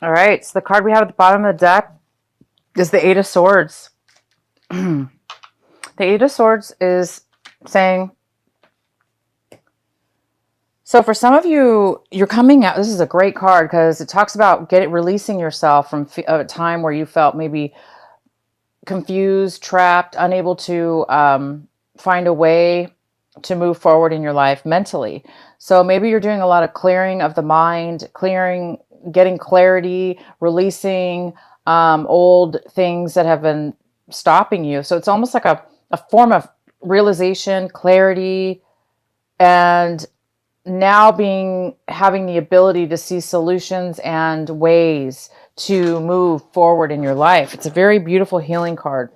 All right, so the card we have at the bottom of the deck is the Eight of Swords. The Eight of Swords is saying, so for some of you, you're coming out. This is a great card because it talks about releasing yourself from a time where you felt maybe confused, trapped, unable to find a way to move forward in your life mentally. So maybe you're doing a lot of clearing of the mind, getting clarity, releasing old things that have been stopping you. So it's almost like a form of realization, clarity, and now having the ability to see solutions and ways to move forward in your life. It's a very beautiful healing card.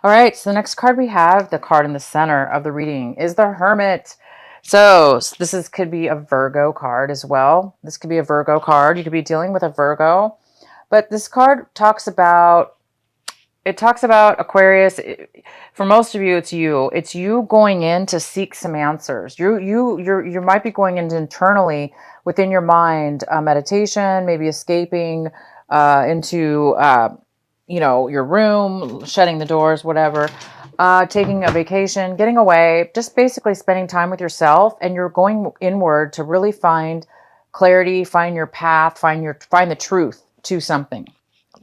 All right, so the next card we have, the card in the center of the reading, is the Hermit. So this could be a Virgo card as well. This could be a Virgo card. You could be dealing with a Virgo. But this card talks about Aquarius. For most of you, it's you. It's you going in to seek some answers. You might be going internally within your mind, meditation, maybe escaping into your room, shutting the doors, whatever, taking a vacation, getting away, just basically spending time with yourself, and you're going inward to really find clarity, find your path, find the truth to something.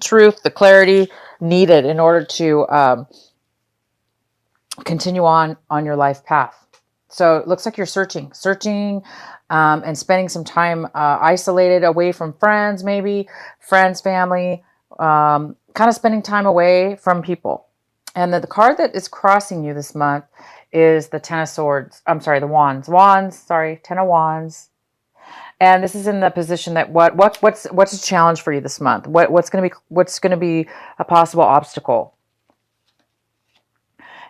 Truth, the clarity needed in order to continue on your life path. So it looks like you're searching, and spending some time isolated away from friends, maybe friends, family, kind of spending time away from people. And the card that is crossing you this month is the Ten of Swords. I'm sorry, the Wands. Ten of Wands. And this is in the position that what's a challenge for you this month? What's going to be a possible obstacle?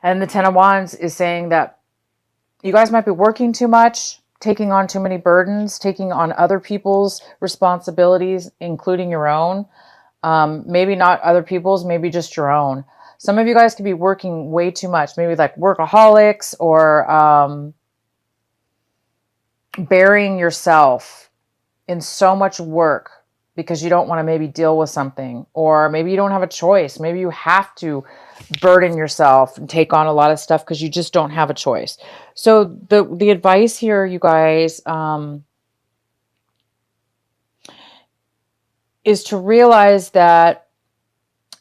And the Ten of Wands is saying that you guys might be working too much, taking on too many burdens, taking on other people's responsibilities, including your own. Maybe not other people's, maybe just your own. Some of you guys could be working way too much, maybe like workaholics, or burying yourself in so much work because you don't want to maybe deal with something, or maybe you don't have a choice. Maybe you have to burden yourself and take on a lot of stuff because you just don't have a choice. So the advice here, you guys, is to realize that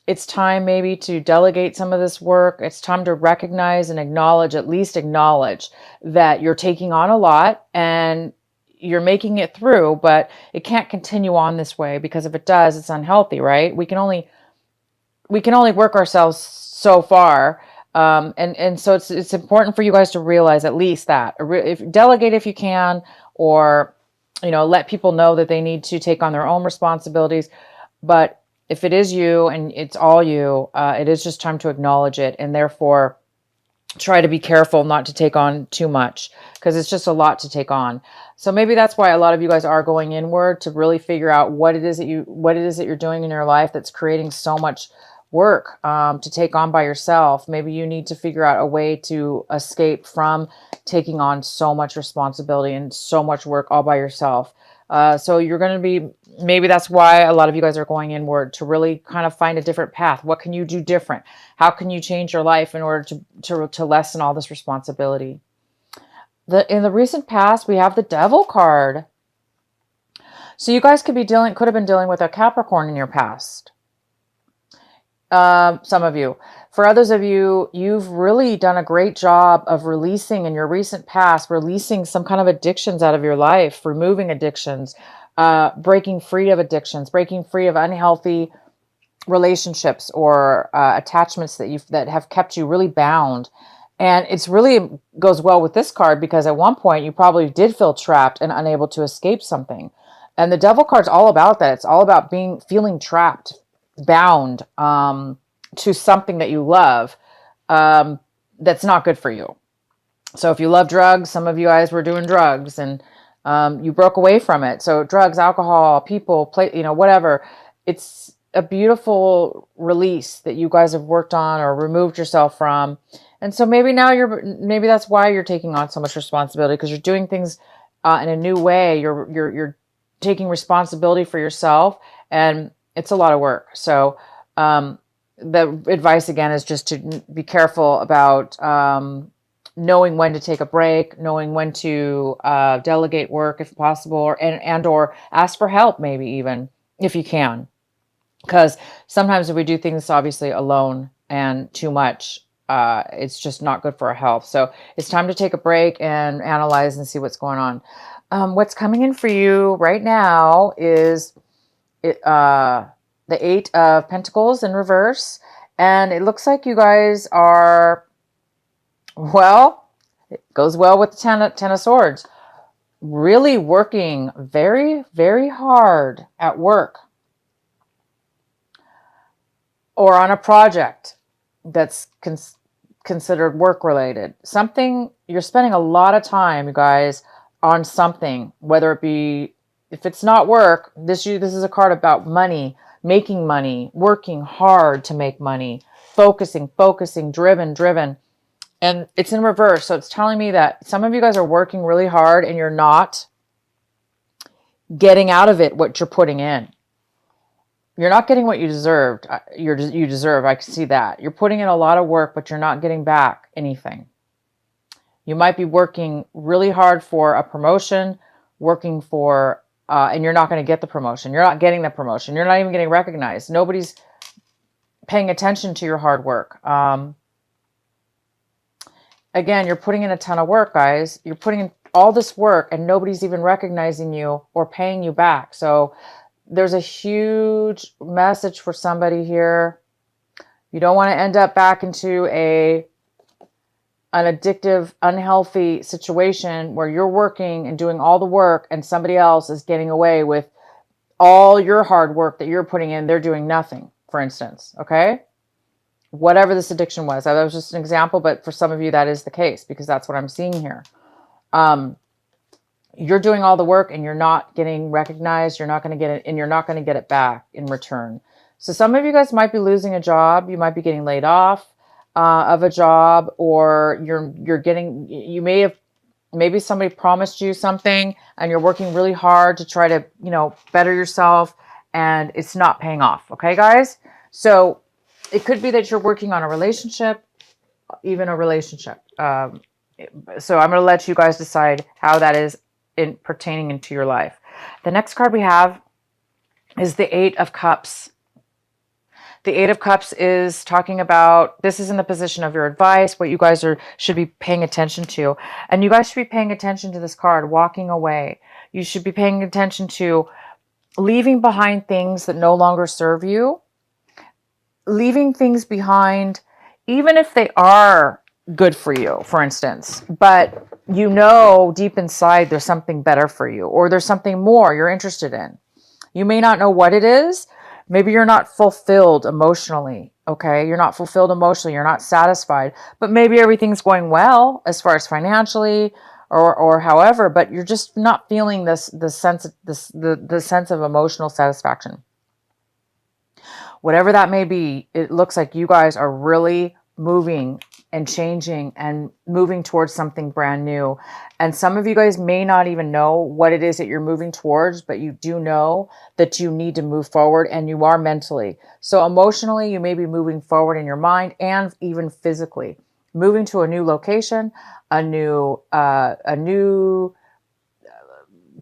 it's time maybe to delegate some of this work. It's time to recognize and at least acknowledge that you're taking on a lot and you're making it through, but it can't continue on this way, because if it does, it's unhealthy, right? We can only work ourselves so far. And so it's important for you guys to realize at least that. Delegate if you can, or let people know that they need to take on their own responsibilities. But if it is you and it's all you, it is just time to acknowledge it, and therefore try to be careful not to take on too much, because it's just a lot to take on. So maybe that's why a lot of you guys are going inward to really figure out what it is that you're doing in your life that's creating so much work to take on by yourself. Maybe you need to figure out a way to escape from taking on so much responsibility and so much work all by yourself. So you're going to be, maybe that's why a lot of you guys are going inward, to really kind of find a different path. What can you do different? How can you change your life in order to lessen all this responsibility? In the recent past, we have the Devil card. So you guys could have been dealing with a Capricorn in your past. Some of you. For others of you, you've really done a great job of releasing in your recent past, releasing some kind of addictions out of your life, removing addictions, breaking free of addictions, breaking free of unhealthy relationships or attachments that have kept you really bound. And it's really goes well with this card, because at one point you probably did feel trapped and unable to escape something. And the Devil card's all about that. It's all about feeling trapped, bound to something that you love that's not good for you. So if you love drugs, some of you guys were doing drugs and you broke away from it. So drugs, alcohol, people, whatever. It's a beautiful release that you guys have worked on or removed yourself from. And so maybe that's why you're taking on so much responsibility, because you're doing things in a new way. You're taking responsibility for yourself, and it's a lot of work. So the advice again is just to be careful about knowing when to take a break, knowing when to delegate work if possible, or ask for help, maybe even if you can. Because sometimes if we do things obviously alone and too much, it's just not good for our health. So it's time to take a break and analyze and see what's going on. What's coming in for you right now is the Eight of Pentacles in reverse. And it looks like you guys are, well, it goes well with the Ten of Swords. Really working very, very hard at work or on a project that's considered work related. Something, you're spending a lot of time, you guys, on something, whether it be, if it's not work, this is a card about money, making money, working hard to make money, focusing, driven. And it's in reverse. So it's telling me that some of you guys are working really hard and you're not getting out of it what you're putting in. You're not getting what you deserved. You deserve. I can see that. You're putting in a lot of work, but you're not getting back anything. You might be working really hard for a promotion, working for, and you're not going to get the promotion. You're not getting the promotion. You're not even getting recognized. Nobody's paying attention to your hard work. Again, you're putting in a ton of work, guys. You're putting in all this work and nobody's even recognizing you or paying you back. So there's a huge message for somebody here. You don't want to end up back into an addictive, unhealthy situation where you're working and doing all the work and somebody else is getting away with all your hard work that you're putting in. They're doing nothing, for instance. Okay? Whatever this addiction was. That was just an example, but for some of you that is the case because that's what I'm seeing here. You're doing all the work and you're not getting recognized. You're not going to get it, and you're not going to get it back in return. So some of you guys might be losing a job. You might be getting laid off of a job, or maybe somebody promised you something and you're working really hard to try to, better yourself and it's not paying off. Okay, guys? So it could be that you're working on a relationship, even a relationship. So I'm going to let you guys decide how that is pertaining into your life. The next card we have is the Eight of Cups. The Eight of Cups is talking about, this is in the position of your advice, what you guys should be paying attention to. And you guys should be paying attention to this card, walking away. You should be paying attention to leaving behind things that no longer serve you. Leaving things behind, even if they are good for you, for instance, but deep inside there's something better for you, or there's something more you're interested in. You may not know what it is. Maybe you're not fulfilled emotionally, okay? You're not fulfilled emotionally. You're not satisfied, but maybe everything's going well as far as financially or however, but you're just not feeling the sense of emotional satisfaction. Whatever that may be, it looks like you guys are really moving and changing and moving towards something brand new. And some of you guys may not even know what it is that you're moving towards, but you do know that you need to move forward, and you are mentally. So emotionally, you may be moving forward in your mind and even physically. Moving to a new location, a new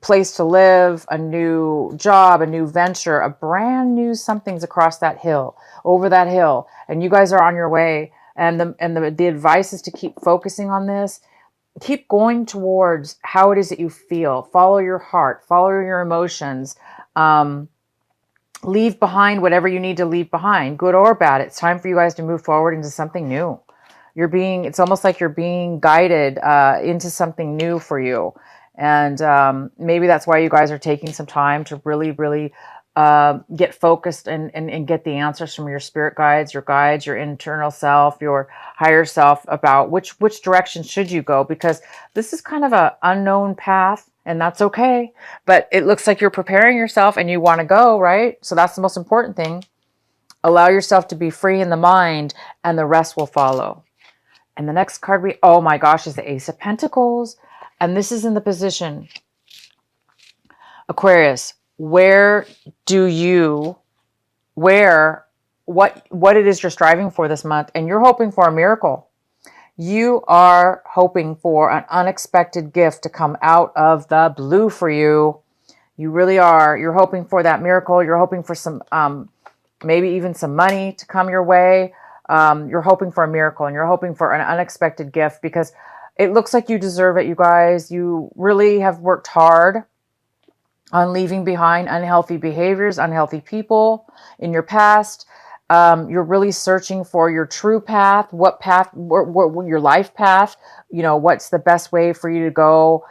place to live, a new job, a new venture, a brand new something's across that hill, over that hill, and you guys are on your way. And the advice is to keep focusing on this. Keep going towards how it is that you feel. Follow your heart. Follow your emotions. Leave behind whatever you need to leave behind, good or bad. It's time for you guys to move forward into something new. It's almost like you're being guided into something new for you. And maybe that's why you guys are taking some time to really, really get focused and get the answers from your spirit guides, your internal self, your higher self about which direction should you go, because this is kind of an unknown path, and that's okay. But it looks like you're preparing yourself and you want to go, right? So that's the most important thing. Allow yourself to be free in the mind, and the rest will follow. And the next card oh my gosh, is the Ace of Pentacles. And this is in the position Aquarius, where do you, what it is you're striving for this month, and you're hoping for a miracle. You are hoping for an unexpected gift to come out of the blue for you. You really are. You're hoping for that miracle. You're hoping for some, maybe even some money to come your way. You're hoping for a miracle, and you're hoping for an unexpected gift because it looks like you deserve it, you guys. You really have worked hard on leaving behind unhealthy behaviors, unhealthy people in your past. You're really searching for your true path, what your life path, what's the best way for you to go,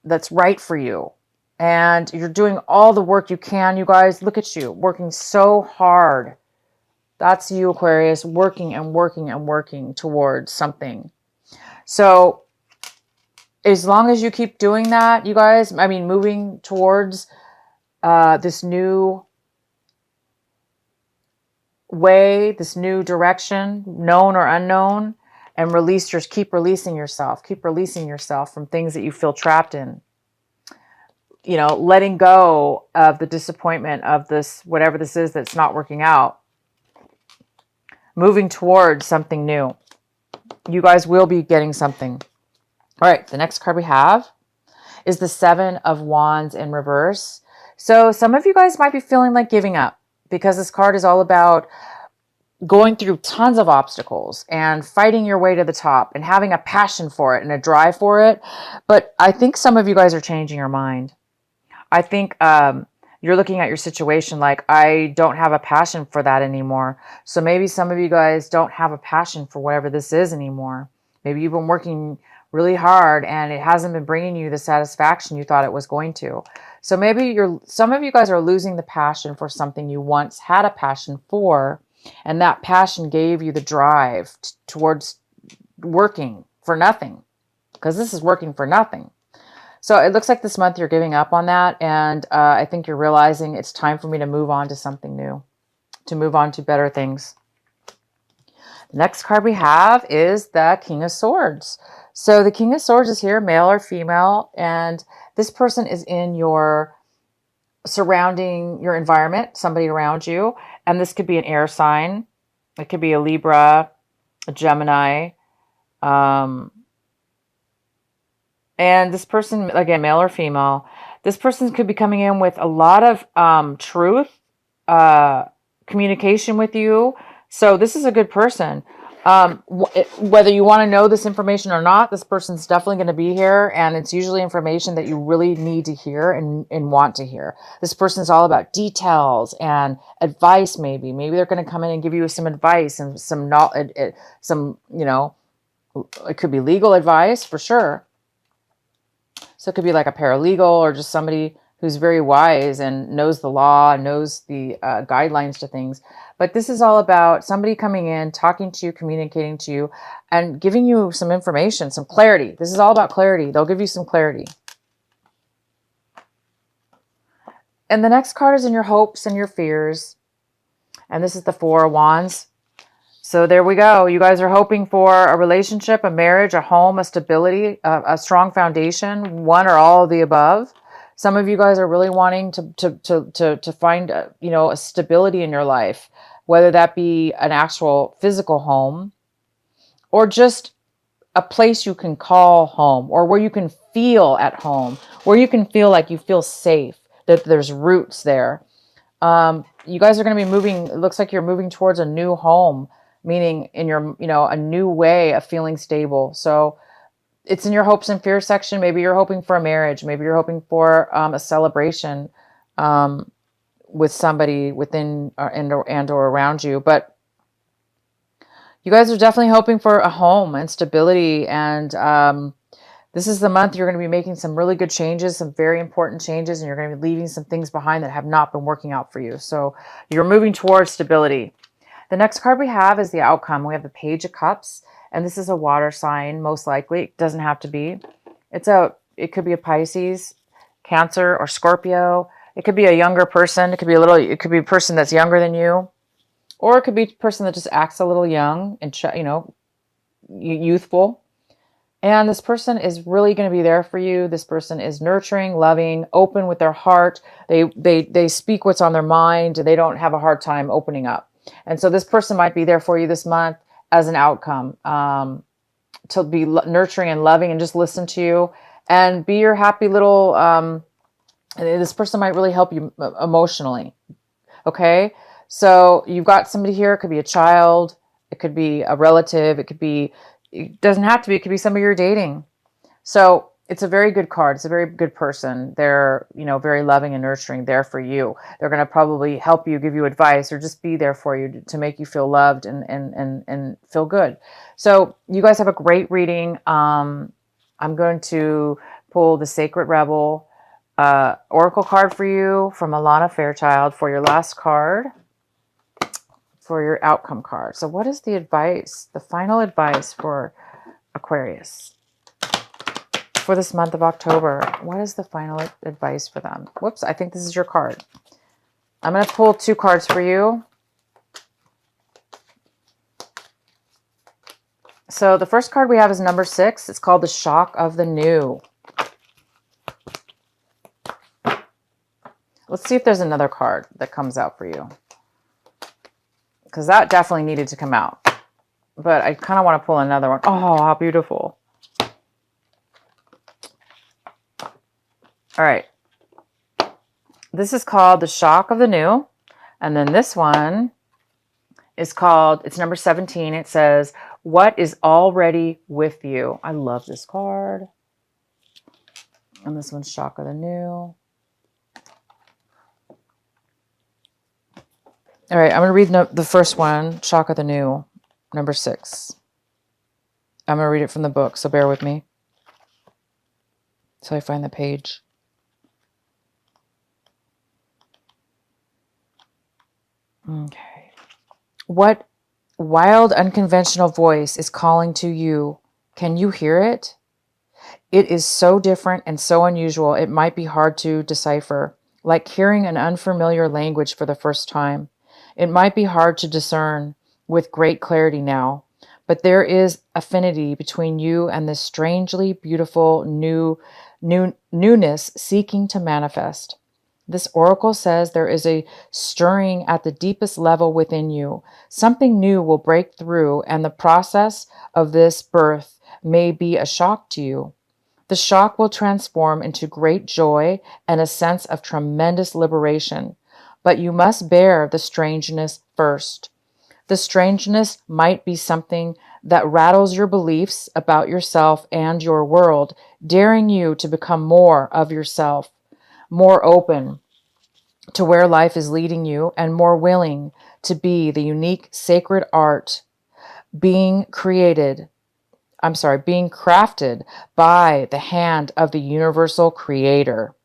that's right for you. And you're doing all the work you can, you guys. Look at you, working so hard. That's you, Aquarius, working and working and working towards something. So as long as you keep doing that, you guys, moving towards this new way, this new direction, known or unknown, and keep releasing yourself from things that you feel trapped in. Letting go of the disappointment of this, whatever this is that's not working out. Moving towards something new. You guys will be getting something. All right, the next card we have is the Seven of Wands in reverse. So some of you guys might be feeling like giving up because this card is all about going through tons of obstacles and fighting your way to the top and having a passion for it and a drive for it. But I think some of you guys are changing your mind. I think you're looking at your situation like, I don't have a passion for that anymore. So maybe some of you guys don't have a passion for whatever this is anymore. Maybe you've been working really hard and it hasn't been bringing you the satisfaction you thought it was going to. So maybe some of you guys are losing the passion for something you once had a passion for, and that passion gave you the drive towards working for nothing, because this is working for nothing. So it looks like this month you're giving up on that, and I think you're realizing it's time for me to move on to something new, to move on to better things. The next card we have is the King of Swords. So the King of Swords is here, male or female, and this person is in your surrounding, your environment, somebody around you, and this could be an air sign. It could be a Libra, a Gemini, and this person, again, male or female, this person could be coming in with a lot of truth, communication with you. So this is a good person. Whether you want to know this information or not, this person's definitely going to be here, and it's usually information that you really need to hear and want to hear. This person's all about details and advice. Maybe they're going to come in and give you some advice and some knowledge, it could be legal advice for sure. So it could be like a paralegal or just somebody who's very wise and knows the law, knows the guidelines to things. But this is all about somebody coming in, talking to you, communicating to you, and giving you some information, some clarity. This is all about clarity. They'll give you some clarity. And the next card is in your hopes and your fears. And this is the Four of Wands. So there we go. You guys are hoping for a relationship, a marriage, a home, a stability, a strong foundation, one or all of the above. Some of you guys are really wanting to find a stability in your life, whether that be an actual physical home or just a place you can call home, or where you can feel at home, where you can feel like you feel safe, that there's roots there. You guys are going to be moving. It looks like you're moving towards a new home, meaning in your, a new way of feeling stable. So it's in your hopes and fears section. Maybe you're hoping for a marriage. Maybe you're hoping for a celebration with somebody within and or around you. But you guys are definitely hoping for a home and stability. And this is the month you're going to be making some really good changes, some very important changes, and you're going to be leaving some things behind that have not been working out for you. So you're moving towards stability. The next card we have is the outcome. We have the Page of Cups, and this is a water sign, most likely. It doesn't have to be. It could be a Pisces, Cancer, or Scorpio. It could be a younger person. It could be a person that's younger than you, or it could be a person that just acts a little young and youthful. And this person is really going to be there for you. This person is nurturing, loving, open with their heart. They speak what's on their mind. They don't have a hard time opening up. And so this person might be there for you this month as an outcome, to be nurturing and loving and just listen to you and be your happy little, this person might really help you emotionally. Okay. So you've got somebody here. It could be a child. It could be a relative. It doesn't have to be, it could be somebody you're dating. So it's a very good card. It's a very good person. They're, very loving and nurturing, there for you. They're going to probably help you, give you advice, or just be there for you to make you feel loved and feel good. So you guys have a great reading. I'm going to pull the Sacred Rebel Oracle card for you from Alana Fairchild for your last card, for your outcome card. So what is the advice, the final advice for Aquarius for this month of October? What is the final advice for them? Whoops, I think this is your card. I'm going to pull 2 cards for you. So the first card we have is number 6. It's called the Shock of the New. Let's see if there's another card that comes out for you, because that definitely needed to come out. But I kind of want to pull another one. Oh, how beautiful. All right. This is called the Shock of the New. And then this one is called, it's number 17. It says, what is already with you? I love this card. And this one's Shock of the New. All right, I'm going to read the first one, Shock of the New, number 6. I'm going to read it from the book, so bear with me till I find the page. Okay. What wild, unconventional voice is calling to you? Can you hear it? It is so different and so unusual, it might be hard to decipher, like hearing an unfamiliar language for the first time. It might be hard to discern with great clarity now, but there is affinity between you and this strangely beautiful newness seeking to manifest. This oracle says there is a stirring at the deepest level within you. Something new will break through, and the process of this birth may be a shock to you. The shock will transform into great joy and a sense of tremendous liberation. But you must bear the strangeness first. The strangeness might be something that rattles your beliefs about yourself and your world, daring you to become more of yourself, more open to where life is leading you, and more willing to be the unique sacred art being crafted by the hand of the universal creator.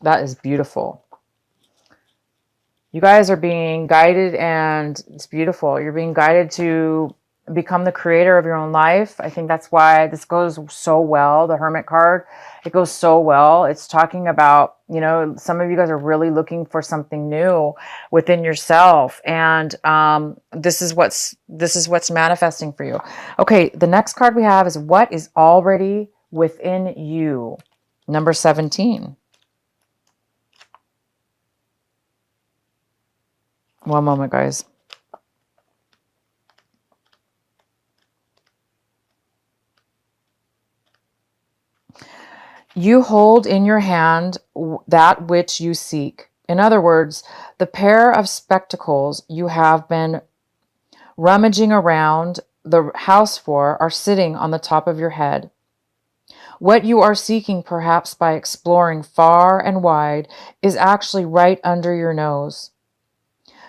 That is beautiful. You guys are being guided, and it's beautiful. You're being guided to become the creator of your own life. I think that's why this goes so well. The Hermit card, it goes so well. It's talking about, some of you guys are really looking for something new within yourself. And this is what's manifesting for you. Okay, the next card we have is what is already within you. Number 17. One moment, guys. You hold in your hand that which you seek. In other words, the pair of spectacles you have been rummaging around the house for are sitting on the top of your head. What you are seeking, perhaps by exploring far and wide, is actually right under your nose.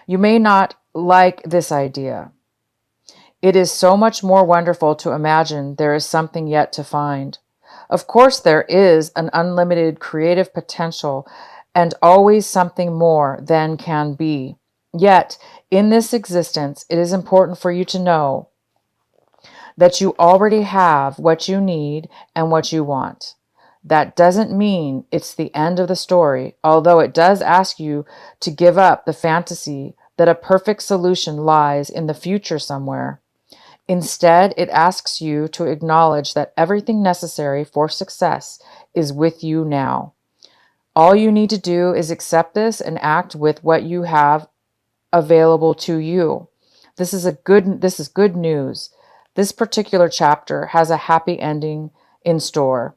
You may not like this idea. It is so much more wonderful to imagine there is something yet to find. Of course, there is an unlimited creative potential and always something more than can be. Yet, in this existence, it is important for you to know that you already have what you need and what you want. That doesn't mean it's the end of the story, although it does ask you to give up the fantasy that a perfect solution lies in the future somewhere. Instead, it asks you to acknowledge that everything necessary for success is with you now. All you need to do is accept this and act with what you have available to you. This is good news. This particular chapter has a happy ending in store.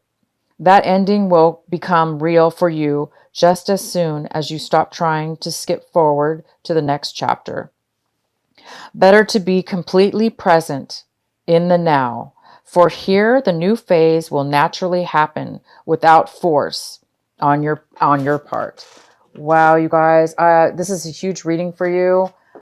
That ending will become real for you just as soon as you stop trying to skip forward to the next chapter. Better to be completely present in the now, for here the new phase will naturally happen without force on your part. Wow, you guys, this is a huge reading for you.